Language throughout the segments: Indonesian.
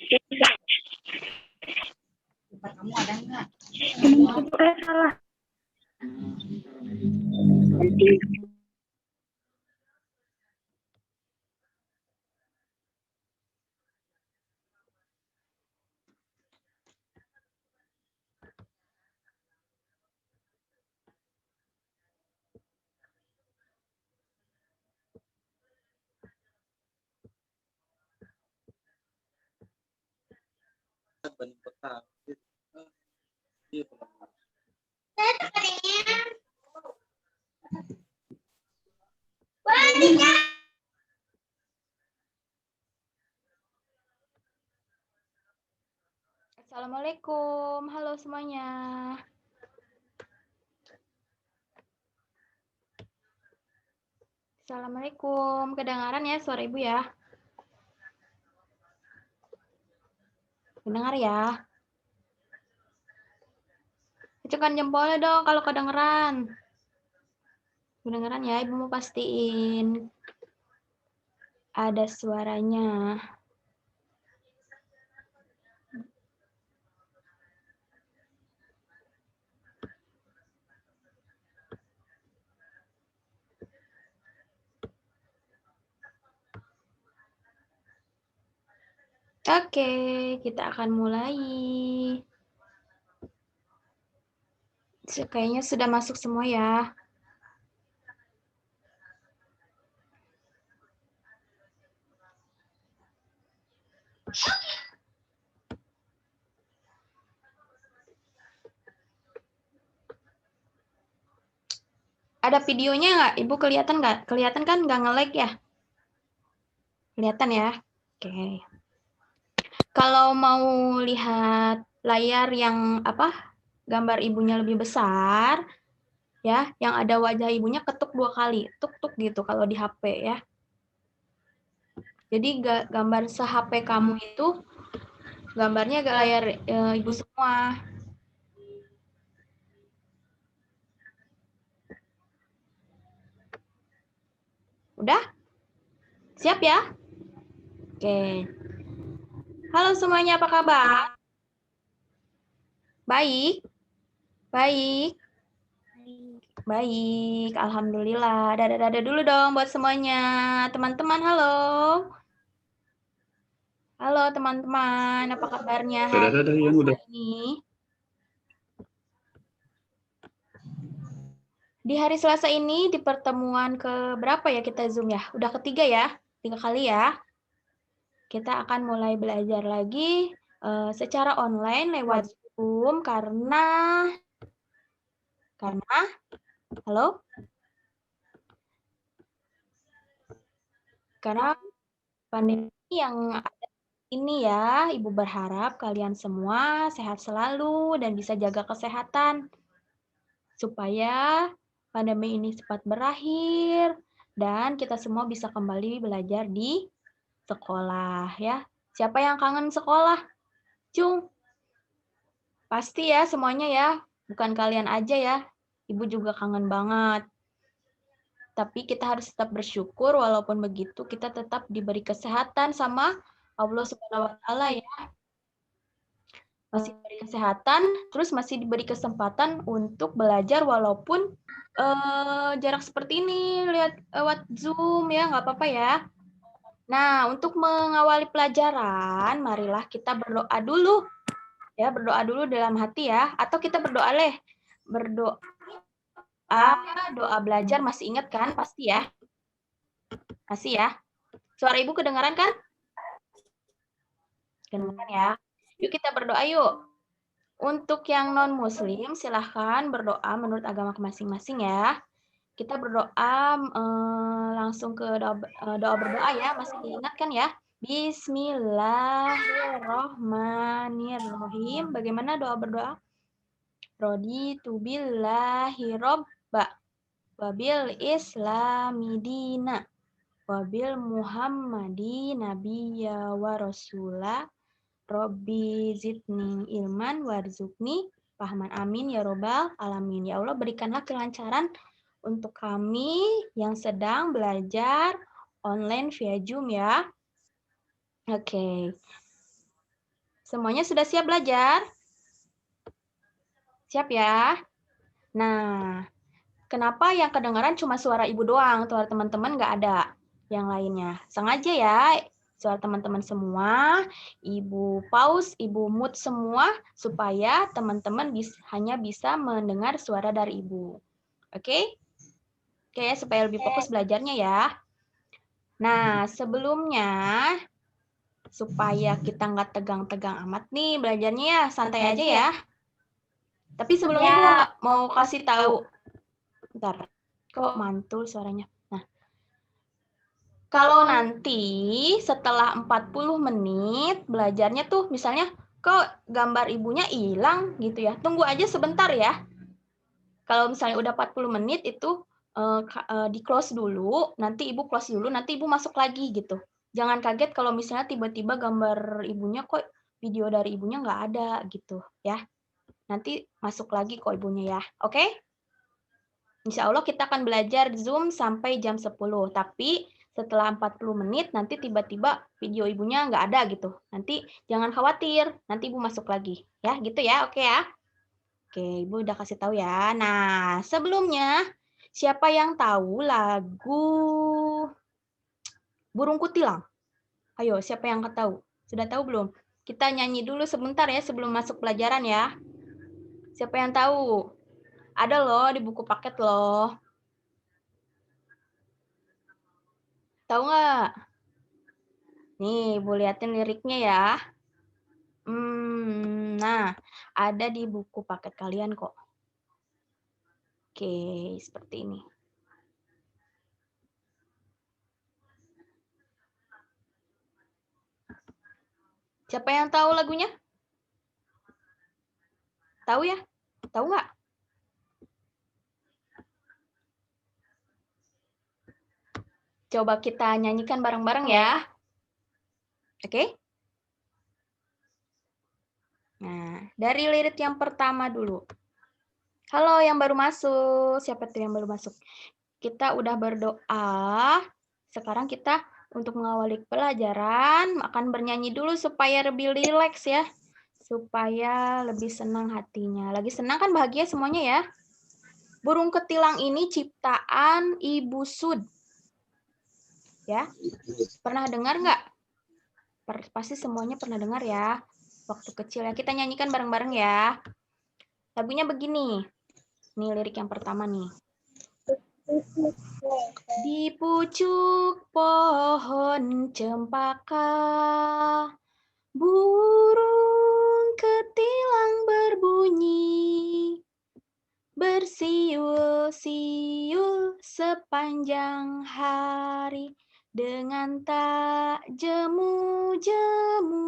Kamu ada nggak? Salah. Assalamualaikum, halo semuanya. Assalamualaikum, kedengaran ya suara Ibu ya? Mendengar ya? Tekan jempolnya dong kalau kedengeran. Kedengeran ya, Ibu mau pastiin ada suaranya. Oke, kita akan mulai. Kayaknya sudah masuk semua ya. Ada videonya nggak? Ibu kelihatan nggak? Kelihatan kan nggak nge-lag ya? Kelihatan ya? Oke. Kalau mau lihat layar yang gambar ibunya lebih besar, ya, yang ada wajah ibunya ketuk 2 kali, tuk-tuk gitu kalau di HP ya. Jadi gambar se-HP kamu itu gambarnya ke layar ibu semua. Udah? Siap ya? Oke. Halo semuanya, apa kabar? Baik? Baik? Baik, alhamdulillah. Dadah-dadah dulu dong buat semuanya. Teman-teman, halo. Halo teman-teman, apa kabarnya hari ini? Di hari Selasa ini, di pertemuan ke berapa ya kita Zoom ya? Udah ketiga ya? 3 kali ya? Kita akan mulai belajar lagi secara online lewat Zoom karena halo? Karena pandemi yang ada ini ya, Ibu berharap kalian semua sehat selalu dan bisa jaga kesehatan supaya pandemi ini cepat berakhir dan kita semua bisa kembali belajar di sekolah ya. Siapa yang kangen sekolah? Cung. Pasti ya semuanya ya, bukan kalian aja ya. Ibu juga kangen banget. Tapi kita harus tetap bersyukur walaupun begitu kita tetap diberi kesehatan sama Allah Subhanahu wa taala ya. Masih diberi kesehatan, terus masih diberi kesempatan untuk belajar walaupun jarak seperti ini, lihat lewat Zoom ya, nggak apa-apa ya. Nah, untuk mengawali pelajaran, marilah kita berdoa dulu. Ya, berdoa dulu dalam hati ya. Atau kita berdoa Berdoa, doa belajar masih ingat kan? Pasti ya. Masih ya. Suara Ibu kedengaran kan? Kedengaran ya. Yuk kita berdoa yuk. Untuk yang non-muslim, silahkan berdoa menurut agama masing-masing ya. Kita berdoa langsung ke doa berdoa ya. Masih diingatkan ya? Bismillahirrohmanirrohim. Bagaimana doa berdoa? Raditu billahi robba wabil islamidina wabil muhammadi nabiyya wa rasula robbi zidni ilman warzuqni fahman amin ya robbal alamin. Ya Allah, berikanlah kelancaran untuk kami yang sedang belajar online via Zoom ya. Oke. Semuanya sudah siap belajar? Siap ya? Nah, kenapa yang kedengaran cuma suara ibu doang? Suara teman-teman nggak ada yang lainnya. Sengaja ya, suara teman-teman semua, ibu pause, ibu mute semua, supaya teman-teman hanya bisa mendengar suara dari ibu. Oke? Oke, supaya lebih fokus belajarnya ya. Nah, sebelumnya, supaya kita nggak tegang-tegang amat nih belajarnya ya, santai aja ya. Tapi sebelumnya Ibu mau kasih tahu. Bentar, kok mantul suaranya. Nah, kalau nanti setelah 40 menit belajarnya tuh misalnya kok gambar ibunya hilang gitu ya. Tunggu aja sebentar ya. Kalau misalnya udah 40 menit itu di close dulu, nanti Ibu close dulu, nanti Ibu masuk lagi gitu. Jangan kaget kalau misalnya tiba-tiba gambar ibunya kok video dari ibunya nggak ada gitu ya. Nanti masuk lagi kok ibunya ya. Oke? Insya Allah kita akan belajar Zoom sampai jam 10. Tapi setelah 40 menit nanti tiba-tiba video ibunya nggak ada gitu. Nanti jangan khawatir, nanti Ibu masuk lagi. Ya, gitu ya. Oke ya? Oke, Ibu udah kasih tahu ya. Nah, sebelumnya siapa yang tahu lagu Burung Kutilang? Ayo, siapa yang tahu? Sudah tahu belum? Kita nyanyi dulu sebentar ya sebelum masuk pelajaran ya. Siapa yang tahu? Ada loh di buku paket loh. Tahu nggak? Nih, Ibu liatin liriknya ya. Nah, ada di buku paket kalian kok. Oke, seperti ini. Siapa yang tahu lagunya? Tahu ya? Tahu nggak? Coba kita nyanyikan bareng-bareng ya. Oke? Nah, dari lirik yang pertama dulu. Halo yang baru masuk. Siapa tuh yang baru masuk? Kita udah berdoa. Sekarang kita untuk mengawali pelajaran akan bernyanyi dulu supaya lebih rileks ya. Supaya lebih senang hatinya. Lagi senang kan bahagia semuanya ya. Burung ketilang ini ciptaan Ibu Sud. Ya. Pernah dengar nggak? Pasti semuanya pernah dengar ya. Waktu kecil ya. Kita nyanyikan bareng-bareng ya. Lagunya begini. Nih lirik yang pertama nih. Di pucuk pohon cempaka, burung ketilang berbunyi, bersiul-siul sepanjang hari, dengan tak jemu-jemu,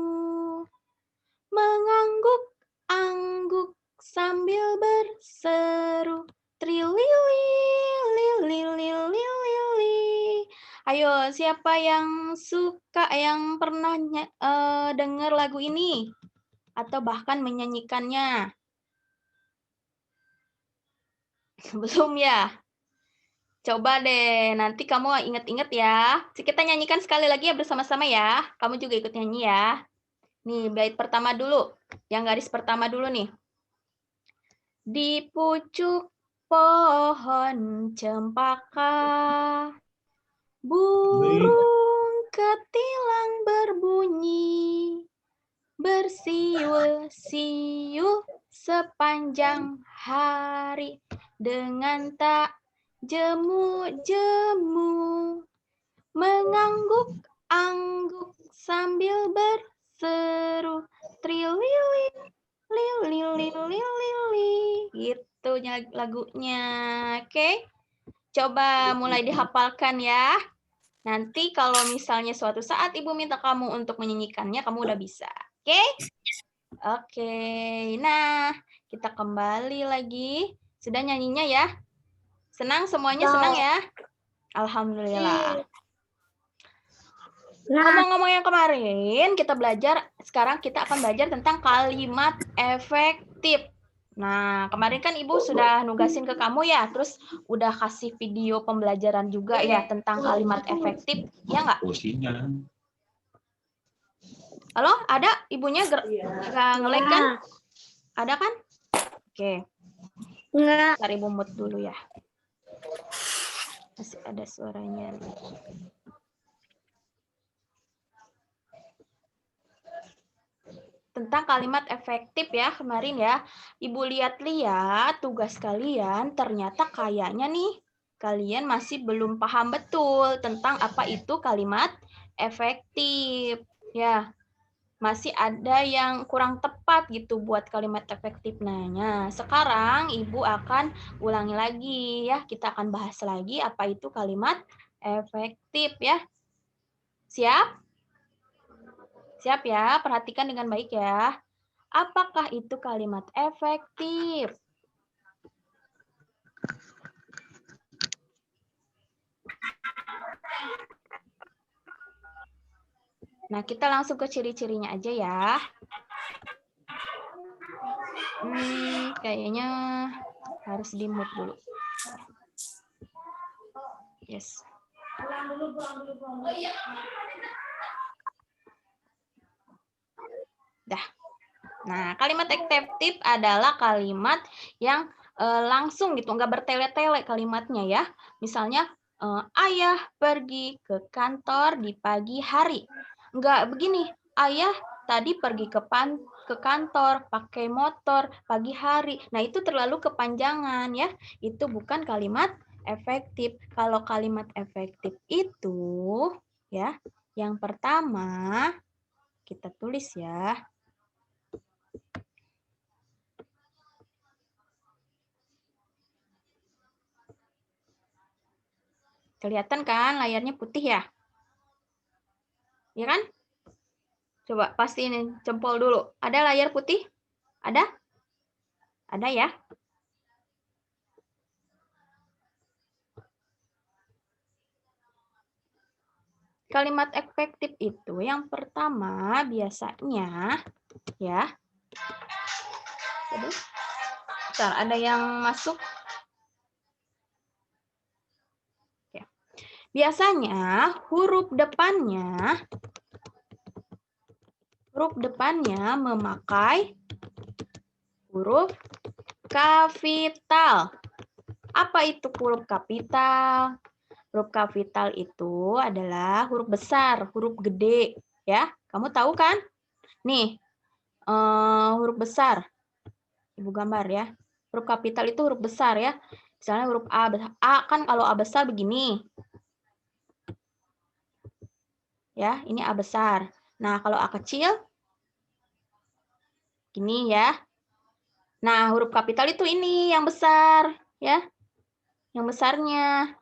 mengangguk-angguk sambil berseru, trilili-lili-lili. Ayo, siapa yang suka, yang pernah dengar lagu ini? Atau bahkan menyanyikannya? Belum ya? Coba deh, nanti kamu ingat-ingat ya. Kita nyanyikan sekali lagi ya bersama-sama ya. Kamu juga ikut nyanyi ya. Nih, bait pertama dulu. Yang garis pertama dulu nih. Di pucuk pohon cempaka, burung ketilang berbunyi, bersiul-siul sepanjang hari, dengan tak jemu-jemu, mengangguk-angguk sambil berseru, trilili, lili, lili, lili. Gitu lagunya. Oke? Coba mulai dihafalkan ya. Nanti kalau misalnya suatu saat Ibu minta kamu untuk menyanyikannya, kamu udah bisa. Oke? Oke. Nah, kita kembali lagi. Sudah nyanyinya ya? Senang semuanya? Senang ya? Alhamdulillah. Ngomong-ngomong yang kemarin, kita belajar, sekarang kita akan belajar tentang kalimat efektif. Nah, kemarin kan Ibu sudah nugasin ke kamu ya, terus udah kasih video pembelajaran juga ya tentang kalimat efektif, ya nggak? Halo, ada ibunya nggak nge-lag kan? Ada kan? Oke. Enggak. Ntar ibu mute dulu ya. Masih ada suaranya. Tentang kalimat efektif ya kemarin ya. Ibu lihat-lihat tugas kalian, ternyata kayaknya nih kalian masih belum paham betul tentang apa itu kalimat efektif. Ya, masih ada yang kurang tepat gitu buat kalimat efektif. Nah, sekarang Ibu akan ulangi lagi ya. Kita akan bahas lagi apa itu kalimat efektif ya. Siap? Siap ya, perhatikan dengan baik ya. Apakah itu kalimat efektif? Nah, kita langsung ke ciri-cirinya aja ya. Kayaknya harus di-mute dulu. Yes. Dah. Nah, kalimat efektif adalah kalimat yang langsung gitu, nggak bertele-tele kalimatnya ya. Misalnya, ayah pergi ke kantor di pagi hari. Nggak begini, ayah tadi pergi ke kantor pakai motor pagi hari. Nah, itu terlalu kepanjangan ya. Itu bukan kalimat efektif. Kalau kalimat efektif itu ya, yang pertama kita tulis ya. Kelihatan kan layarnya putih ya? Ya kan? Coba pastiin jempol dulu. Ada layar putih? Ada? Ada ya? Kalimat efektif itu yang pertama biasanya ya. Aduh. Bentar, ada yang masuk. Oke. Biasanya huruf depannya memakai huruf kapital. Apa itu huruf kapital? Huruf kapital itu adalah huruf besar, huruf gede, ya. Kamu tahu kan? Nih, huruf besar. Ibu gambar ya. Huruf kapital itu huruf besar ya. Misalnya huruf A. A kan kalau A besar begini. Ya, ini A besar. Nah, kalau A kecil, gini ya. Nah, huruf kapital itu ini yang besar, ya. Yang besarnya.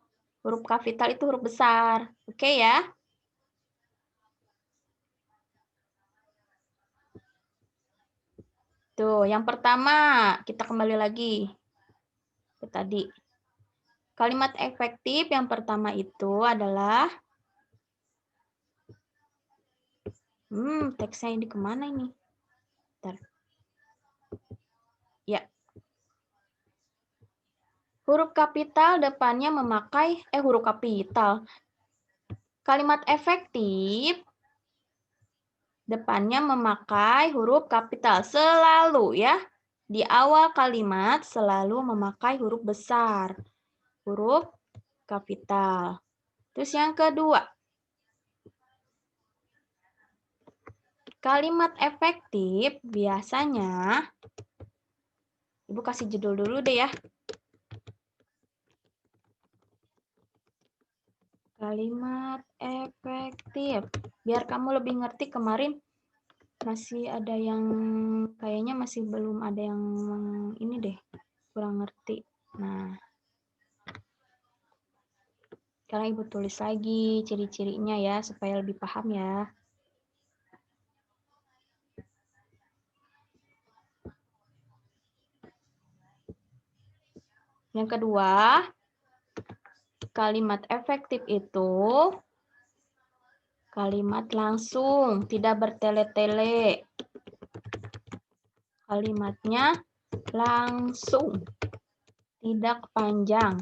Huruf kapital itu huruf besar. Oke ya? Tuh, yang pertama, kita kembali lagi ke tadi. Kalimat efektif yang pertama itu adalah teksnya ini kemana ini? Bentar. Ya. Huruf kapital depannya memakai huruf kapital. Kalimat efektif depannya memakai huruf kapital selalu ya. Di awal kalimat selalu memakai huruf besar. Huruf kapital. Terus yang kedua. Kalimat efektif biasanya, Ibu kasih judul dulu deh ya. Kalimat efektif. Biar kamu lebih ngerti, kemarin masih ada yang kayaknya masih belum ada yang ini deh, kurang ngerti. Nah, sekarang Ibu tulis lagi ciri-cirinya ya supaya lebih paham ya. Yang kedua, kalimat efektif itu kalimat langsung, tidak bertele-tele. Kalimatnya langsung, tidak panjang.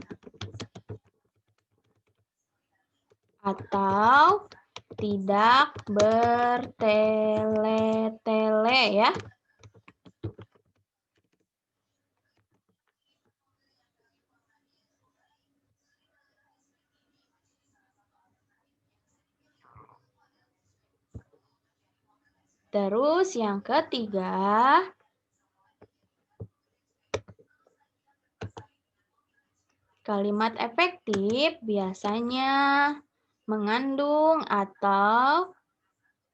Atau Tidak bertele-tele ya. Terus yang ketiga, kalimat efektif biasanya mengandung atau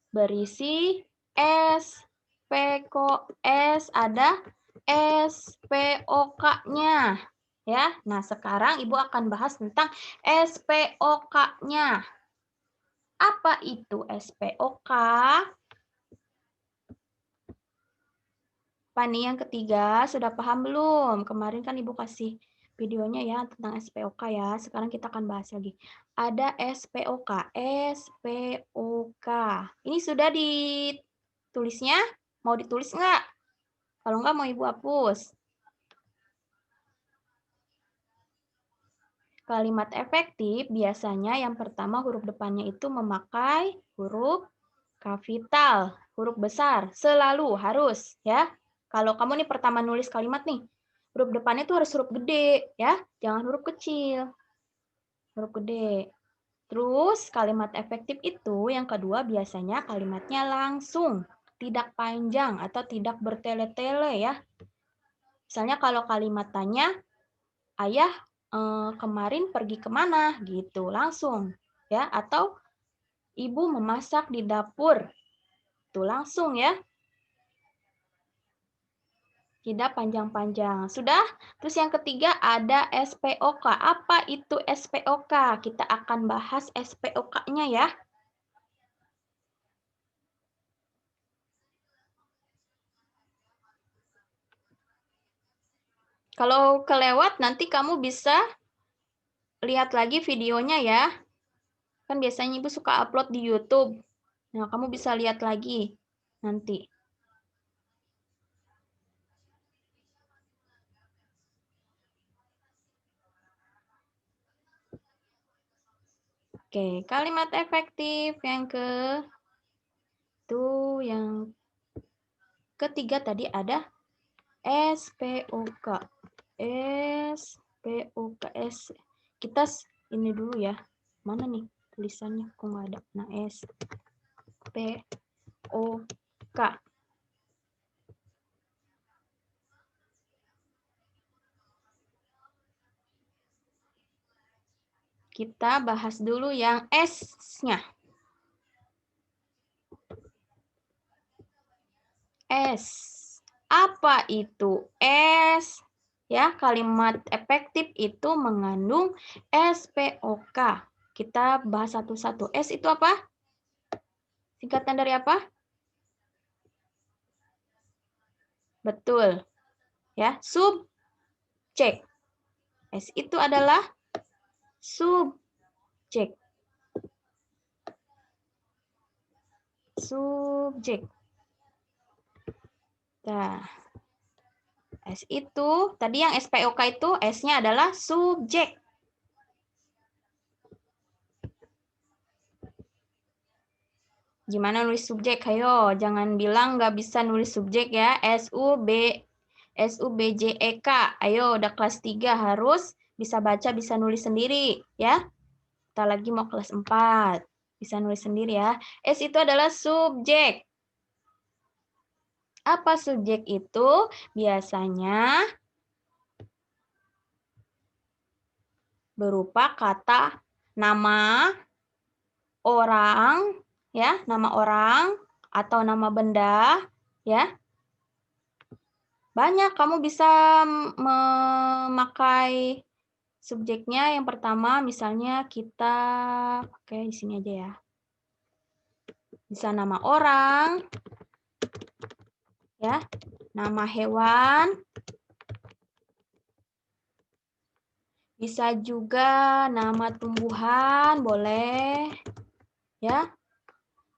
berisi S, ada SPOK-nya. Ya, nah sekarang Ibu akan bahas tentang SPOK-nya. Apa itu SPOK? Pani yang ketiga, sudah paham belum? Kemarin kan Ibu kasih videonya ya tentang SPOK ya. Sekarang kita akan bahas lagi. Ada SPOK. SPOK. Ini sudah ditulisnya? Mau ditulis nggak? Kalau nggak mau Ibu hapus. Kalimat efektif biasanya yang pertama huruf depannya itu memakai huruf kapital, huruf besar. Selalu harus ya. Kalau kamu nih pertama nulis kalimat nih, huruf depannya itu harus huruf gede ya, jangan huruf kecil. Huruf gede. Terus kalimat efektif itu yang kedua biasanya kalimatnya langsung, tidak panjang atau tidak bertele-tele ya. Misalnya kalau kalimat tanya, ayah kemarin pergi kemana gitu, langsung ya. Atau ibu memasak di dapur, itu langsung ya. Tidak panjang-panjang. Sudah? Terus yang ketiga ada SPOK. Apa itu SPOK? Kita akan bahas SPOK-nya ya. Kalau kelewat nanti kamu bisa lihat lagi videonya ya. Kan biasanya Ibu suka upload di YouTube. Nah, kamu bisa lihat lagi nanti. Oke, kalimat efektif yang yang ketiga tadi ada SPOK. SPOK. Kita ini dulu ya. Mana nih tulisannya? Kok nggak ada? Nah, SPOK. Kita bahas dulu yang S-nya. S. Apa itu S? Ya, kalimat efektif itu mengandung SPOK. Kita bahas satu-satu. S itu apa? Singkatan dari apa? Betul. Ya, subjek. S itu adalah subjek. Subjek. Nah, S itu, tadi yang SPOK itu S-nya adalah subjek. Gimana nulis subjek? Ayo, jangan bilang nggak bisa nulis subjek ya. SUBJEK. Ayo, udah kelas 3 harus bisa baca, bisa nulis sendiri ya. Kita lagi mau kelas 4. Bisa nulis sendiri ya. S itu adalah subjek. Apa subjek itu? Biasanya berupa kata nama orang, ya, nama orang atau nama benda, ya. Banyak kamu bisa memakai subjeknya. Yang pertama misalnya kita pakai di sini aja ya. Bisa nama orang, ya, nama hewan, bisa juga nama tumbuhan, boleh, ya.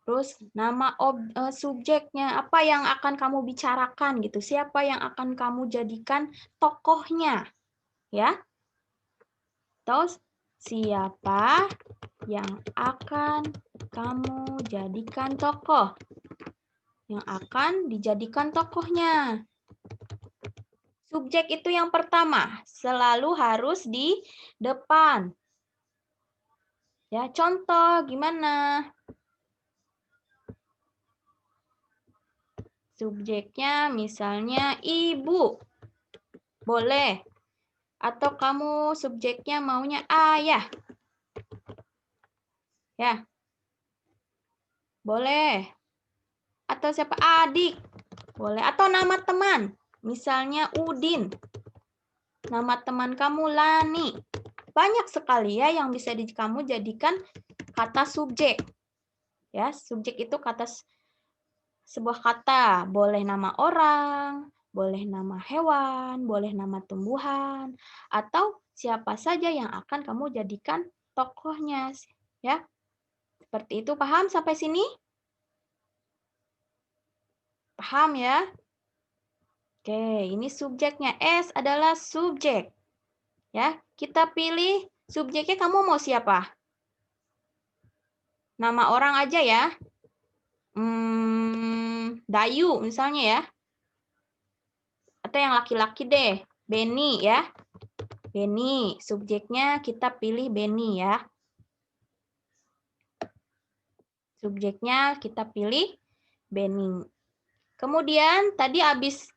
Terus nama subjeknya, apa yang akan kamu bicarakan gitu, siapa yang akan kamu jadikan tokohnya, ya. Terus Siapa yang akan kamu jadikan tokoh? Yang akan dijadikan tokohnya. Subjek itu yang pertama, selalu harus di depan. Ya, contoh gimana? Subjeknya misalnya ibu. Boleh. Atau kamu subjeknya maunya ayah. Ya. Boleh. Atau siapa? Adik. Boleh. Atau nama teman. Misalnya Udin. Nama teman kamu Lani. Banyak sekali ya yang bisa kamu jadikan kata subjek. Ya, subjek itu kata sebuah kata. Boleh nama orang, boleh nama hewan, boleh nama tumbuhan, atau siapa saja yang akan kamu jadikan tokohnya. Ya, seperti itu. Paham sampai sini? Paham ya? Oke, ini subjeknya. S adalah subjek. Ya, kita pilih subjeknya kamu mau siapa? Nama orang aja ya. Dayu misalnya ya. Atau yang laki-laki deh. Beni ya. Beni, subjeknya kita pilih Beni ya. Subjeknya kita pilih Beni. Kemudian tadi habis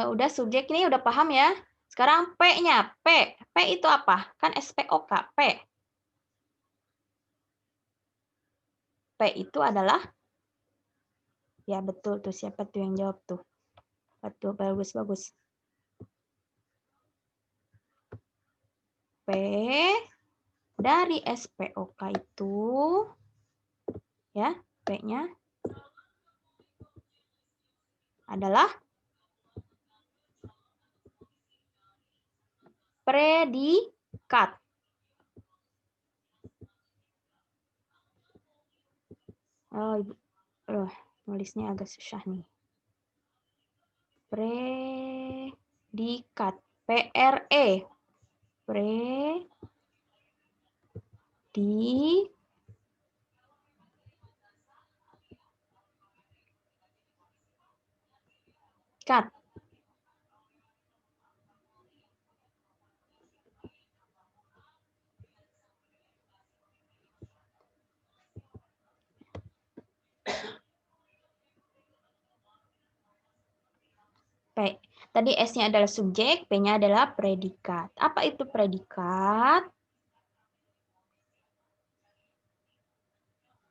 udah subjek ini udah paham ya. Sekarang P-nya. P itu apa? Kan SPOK. P. P itu adalah, ya betul tuh, siapa tuh yang jawab tuh? Betul, bagus. P dari SPOK itu, ya, P-nya adalah predikat. Oh, nulisnya agak susah nih. Predikat. PRE. Predikat. P. Tadi S-nya adalah subjek, P-nya adalah predikat. Apa itu predikat?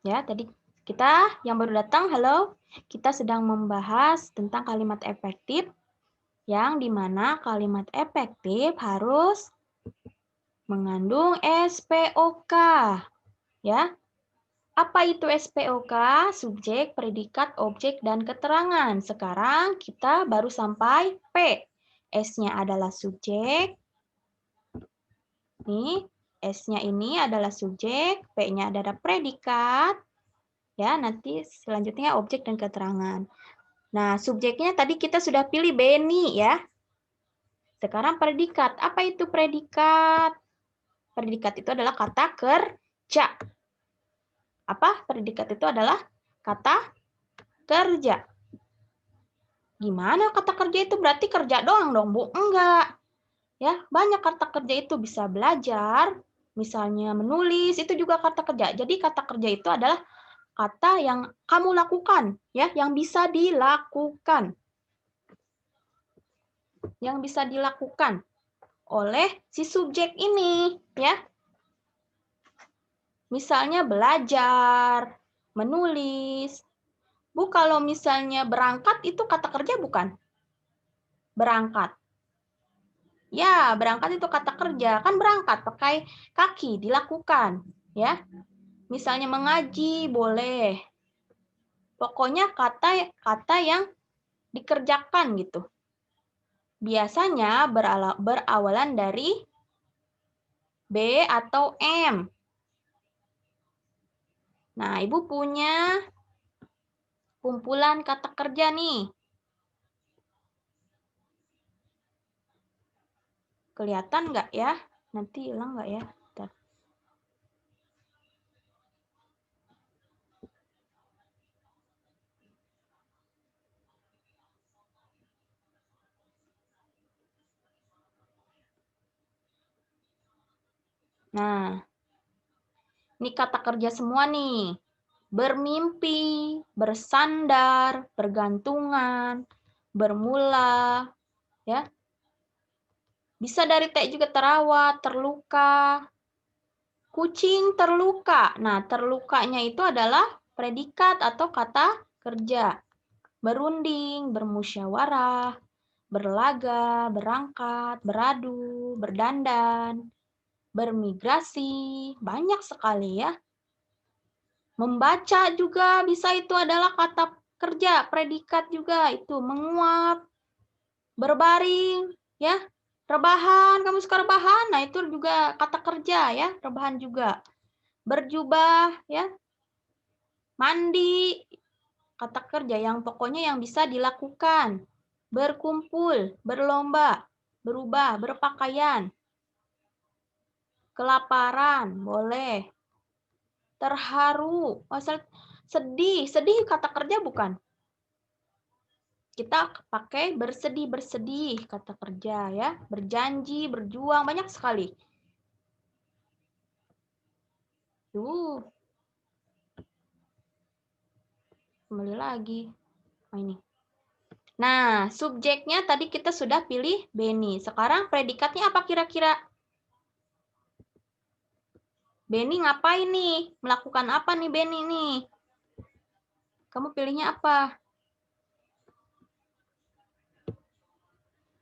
Ya, tadi kita yang baru datang, halo. Kita sedang membahas tentang kalimat efektif, yang dimana kalimat efektif harus mengandung SPOK. Ya. Apa itu SPOK? Subjek, predikat, objek, dan keterangan. Sekarang kita baru sampai P. S-nya adalah subjek. Nih, S-nya ini adalah subjek, P-nya adalah predikat. Ya, nanti selanjutnya objek dan keterangan. Nah, subjeknya tadi kita sudah pilih Beni ya. Sekarang predikat. Apa itu predikat? Predikat itu adalah kata kerja. Apa? Predikat itu adalah kata kerja. Gimana kata kerja itu? Berarti kerja doang dong, Bu? Enggak. Ya, banyak kata kerja itu bisa belajar, misalnya menulis, itu juga kata kerja. Jadi kata kerja itu adalah kata yang kamu lakukan, ya, yang bisa dilakukan. Yang bisa dilakukan oleh si subjek ini, ya. Misalnya belajar, menulis. Bu, kalau misalnya berangkat itu kata kerja bukan? Berangkat. Ya, berangkat itu kata kerja. Kan berangkat pakai kaki, dilakukan, ya. Misalnya mengaji boleh. Pokoknya kata yang dikerjakan gitu. Biasanya berawalan dari B atau M. Nah, Ibu punya kumpulan kata kerja nih. Kelihatan nggak ya? Nanti hilang nggak ya? Bentar. Nah, ini kata kerja semua nih. Bermimpi, bersandar, bergantungan, bermula, ya. Bisa dari T juga terawat, terluka. Kucing terluka. Nah, terlukanya itu adalah predikat atau kata kerja. Berunding, bermusyawarah, berlaga, berangkat, beradu, berdandan, bermigrasi, banyak sekali ya. Membaca juga bisa, itu adalah kata kerja, predikat juga itu, menguap, berbaring, ya, rebahan, kamu suka rebahan, nah itu juga kata kerja ya, rebahan juga. Berjubah, ya, mandi, kata kerja yang pokoknya yang bisa dilakukan. Berkumpul, berlomba, berubah, berpakaian. Kelaparan, boleh. Terharu, sedih, sedih kata kerja bukan? Kita pakai bersedih kata kerja ya, berjanji, berjuang, banyak sekali. Tuh. Kembali lagi. Oh, ini. Nah, subjeknya tadi kita sudah pilih Beni. Sekarang predikatnya apa kira-kira? Beni ngapain nih? Melakukan apa nih Beni nih? Kamu pilihnya apa?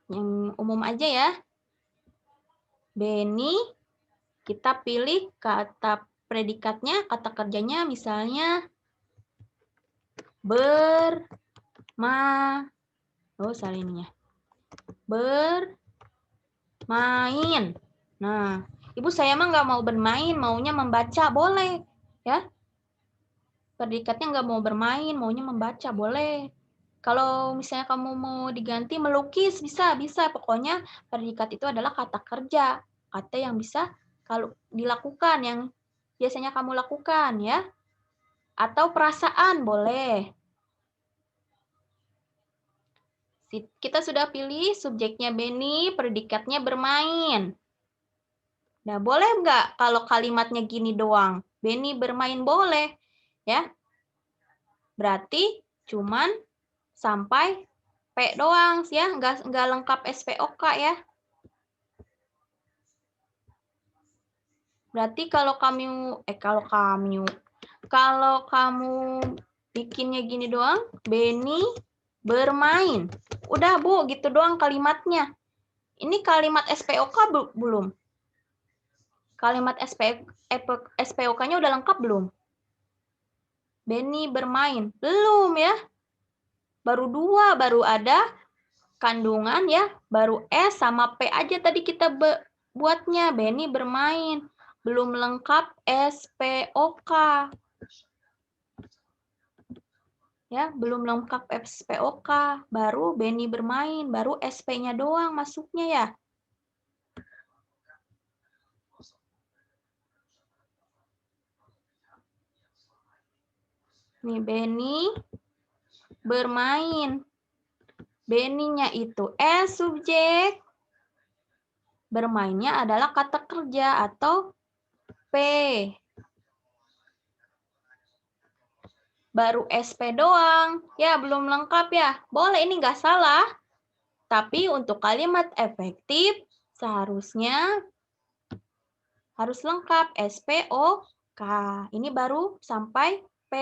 Yang umum aja ya. Beni, kita pilih kata predikatnya, kata kerjanya misalnya salah ininya. Bermain. Nah, Ibu saya mah nggak mau bermain, maunya membaca, boleh. Ya, predikatnya nggak mau bermain, maunya membaca, boleh. Kalau misalnya kamu mau diganti melukis, bisa. Pokoknya predikat itu adalah kata kerja. Kata yang bisa kalau dilakukan, yang biasanya kamu lakukan, ya. Atau perasaan, boleh. Kita sudah pilih subjeknya Beni, predikatnya bermain. Nah, boleh nggak kalau kalimatnya gini doang? Beni bermain boleh, ya. Berarti cuman sampai P doang, ya. Nggak lengkap SPOK, ya. Berarti kalau kamu bikinnya gini doang, Beni bermain. Udah, Bu, gitu doang kalimatnya. Ini kalimat SPOK belum? Kalimat SPOK-nya udah lengkap belum? Beni bermain. Belum ya. Baru 2, baru ada kandungan ya. Baru S sama P aja tadi kita buatnya. Beni bermain. Belum lengkap SPOK. Ya, belum lengkap SPOK. Baru Beni bermain. Baru SP-nya doang masuknya ya. Nih, Beni bermain. Beninya itu S subjek. Bermainnya adalah kata kerja atau P. Baru SP doang. Ya, belum lengkap ya. Boleh, ini nggak salah. Tapi untuk kalimat efektif, seharusnya harus lengkap SPOK. Ini baru sampai P.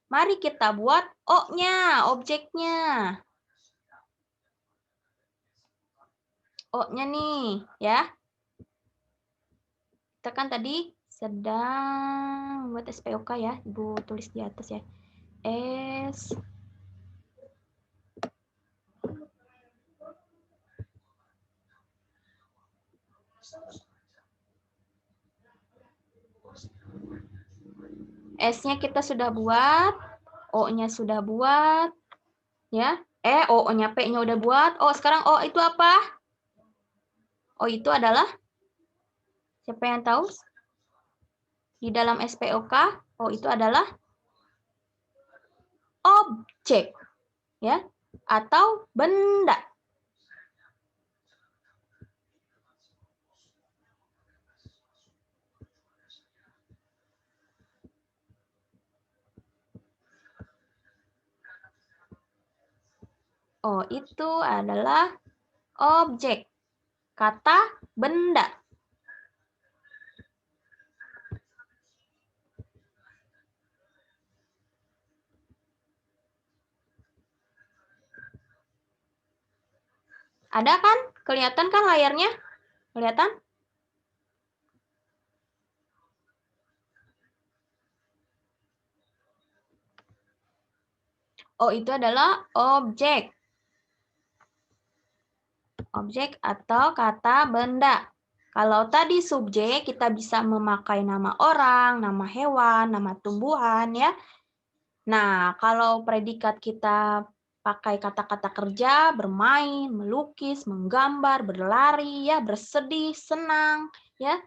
Mari kita buat O-nya, objeknya. O-nya nih, ya. Kita kan tadi sedang buat SPOK ya. Ibu tulis di atas ya. S S-nya kita sudah buat, O-nya sudah buat, ya. O-nya P-nya udah buat. Oh, sekarang O itu apa? O itu adalah Siapa yang tahu? Di dalam SPOK, oh itu adalah objek, ya, atau benda. Oh, itu adalah objek. Kata benda. Ada kan? Kelihatan kan layarnya? Kelihatan? Oh, itu adalah objek. Objek atau kata benda. Kalau tadi subjek, kita bisa memakai nama orang, nama hewan, nama tumbuhan, ya. Nah, kalau predikat kita pakai kata-kata kerja, bermain, melukis, menggambar, berlari, ya, bersedih, senang, ya,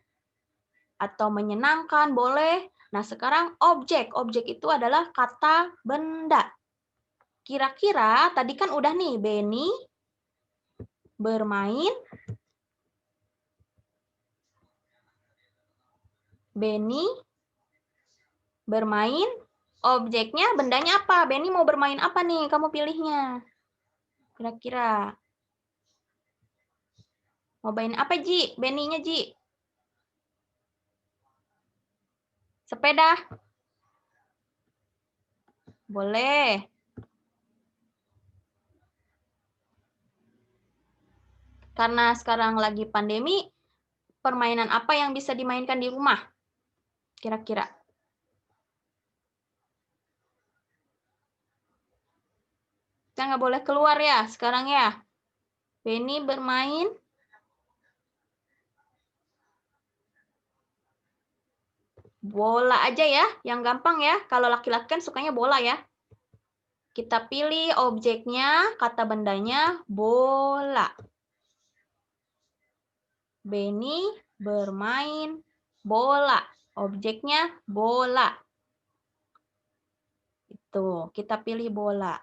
atau menyenangkan, boleh. Nah, sekarang objek. Objek itu adalah kata benda. Kira-kira tadi kan udah nih, Benny bermain, Benny bermain, objeknya, bendanya apa? Benny mau bermain apa nih? Kamu pilihnya. Kira-kira. Mau main apa, Ji? Benny-nya, Ji? Sepeda? Boleh. Karena sekarang lagi pandemi, permainan apa yang bisa dimainkan di rumah? Kira-kira. Kita nggak boleh keluar ya sekarang ya. Benny bermain. Bola aja ya, yang gampang ya. Kalau laki-laki kan sukanya bola ya. Kita pilih objeknya, kata bendanya bola. Benny bermain bola. Objeknya bola. Itu, kita pilih bola.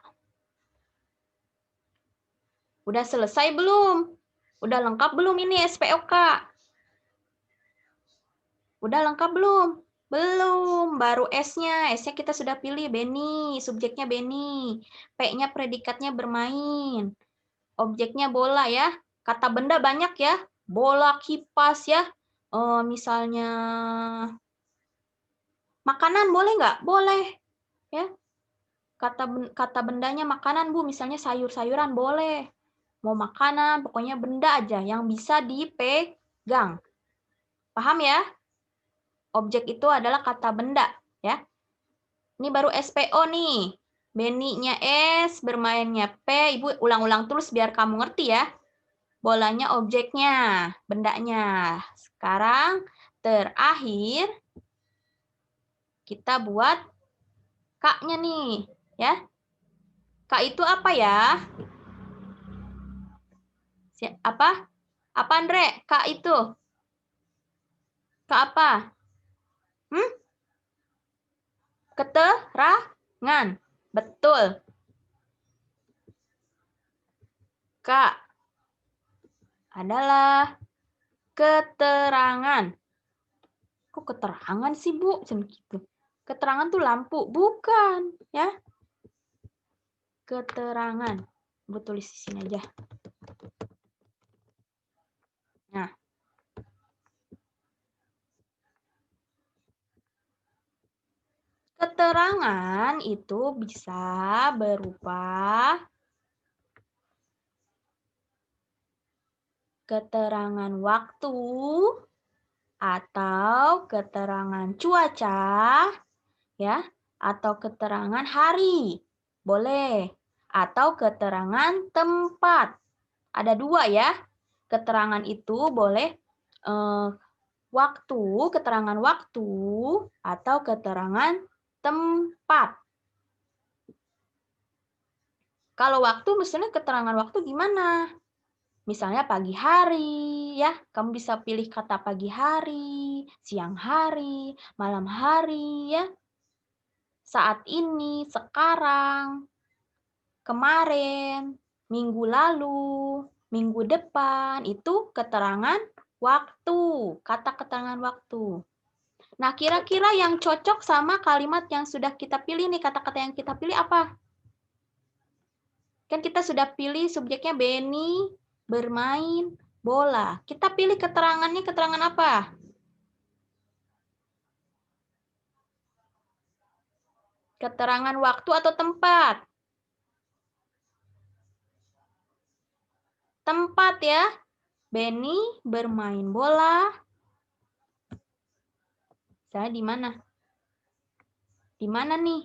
Udah selesai belum? Udah lengkap belum ini SPOK? Udah lengkap belum? Belum, baru S-nya. S-nya kita sudah pilih Benny, subjeknya Benny. P-nya predikatnya bermain. Objeknya bola ya. Kata benda banyak ya. Bola, kipas ya. Misalnya makanan boleh nggak? Boleh. Ya. Kata bendanya makanan, Bu. Misalnya sayur-sayuran boleh. Mau makanan, pokoknya benda aja yang bisa dipegang. Paham ya? Objek itu adalah kata benda, ya. Ini baru SPO nih. Benny-nya S, bermainnya P. Ibu ulang-ulang terus biar kamu ngerti ya. Bolanya objeknya, bendanya. Sekarang terakhir kita buat K-nya nih, ya. K itu apa ya? Apa? Apa, Andre? K itu? K apa? Keterangan. Betul. K adalah keterangan. Kok keterangan sih, Bu? Gitu. Keterangan tuh lampu. Bukan, ya. Keterangan. Bu tulis di sini aja. Nah. Keterangan itu bisa berupa keterangan waktu atau keterangan cuaca, ya, atau keterangan hari, boleh, atau keterangan tempat. Ada dua ya, keterangan itu boleh waktu, keterangan waktu, atau keterangan tempat. Kalau waktu, misalnya keterangan waktu gimana? Misalnya pagi hari, ya. Kamu bisa pilih kata pagi hari, siang hari, malam hari, ya. Saat ini, sekarang, kemarin, minggu lalu, minggu depan, itu keterangan waktu, kata keterangan waktu. Nah, kira-kira yang cocok sama kalimat yang sudah kita pilih nih, kata-kata yang kita pilih apa? Kan kita sudah pilih subjeknya Benny bermain bola. Kita pilih keterangannya, keterangan apa? Keterangan waktu atau tempat? Tempat ya. Benny bermain bola. Saya di mana? Di mana nih?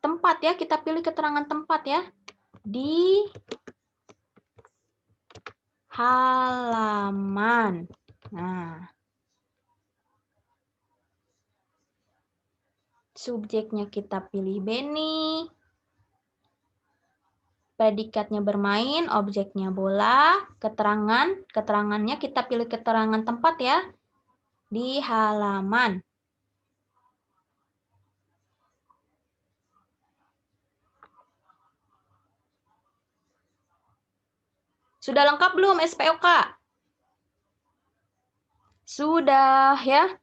Tempat ya, kita pilih keterangan tempat ya. Di halaman. Nah, subjeknya kita pilih Benny. Predikatnya bermain, objeknya bola, keterangannya kita pilih keterangan tempat ya. Di halaman. Sudah lengkap belum SPOK? Sudah ya.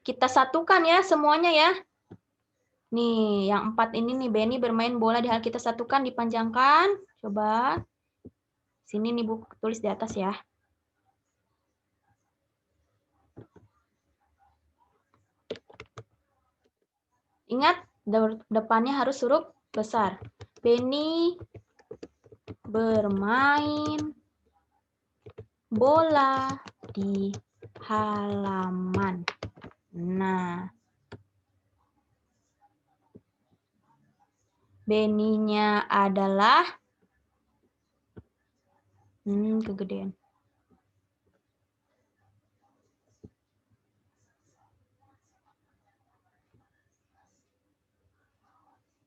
Kita satukan ya semuanya ya. Nih, yang 4 ini nih, Benny bermain bola di hal kita satukan, dipanjangkan. Coba. Sini nih Bu, tulis di atas ya. Ingat, depannya harus huruf besar. Benny bermain bola di halaman. Nah, Benny-nya adalah kegedean.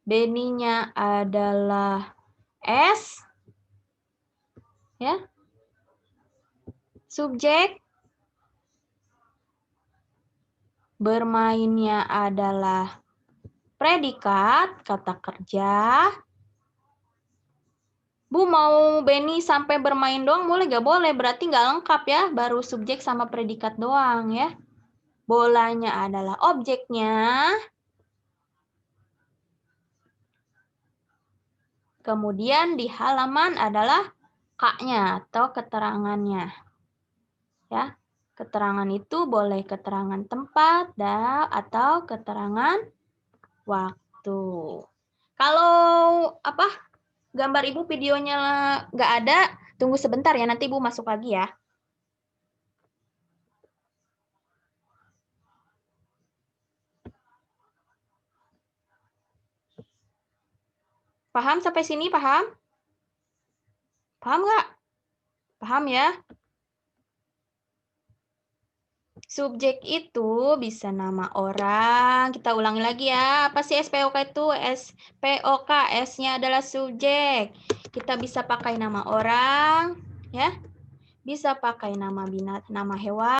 Benny-nya adalah S. Ya. Subjek. Bermainnya adalah predikat, kata kerja. Bu, mau Benny sampai bermain doang boleh nggak? Boleh, berarti nggak lengkap ya. Baru subjek sama predikat doang ya. Bolanya adalah objeknya. Kemudian di halaman adalah K-nya atau keterangannya. Ya. Keterangan itu boleh keterangan tempat atau keterangan waktu. Kalau gambar Ibu videonya nggak ada, tunggu sebentar ya, nanti Ibu masuk lagi ya. Paham sampai sini, paham? Paham nggak? Paham ya? Subjek itu bisa nama orang. Kita ulangi lagi ya. Apa sih SPOK itu? SPOK, S-nya adalah subjek. Kita bisa pakai nama orang, ya. Bisa pakai nama binatang, nama hewan.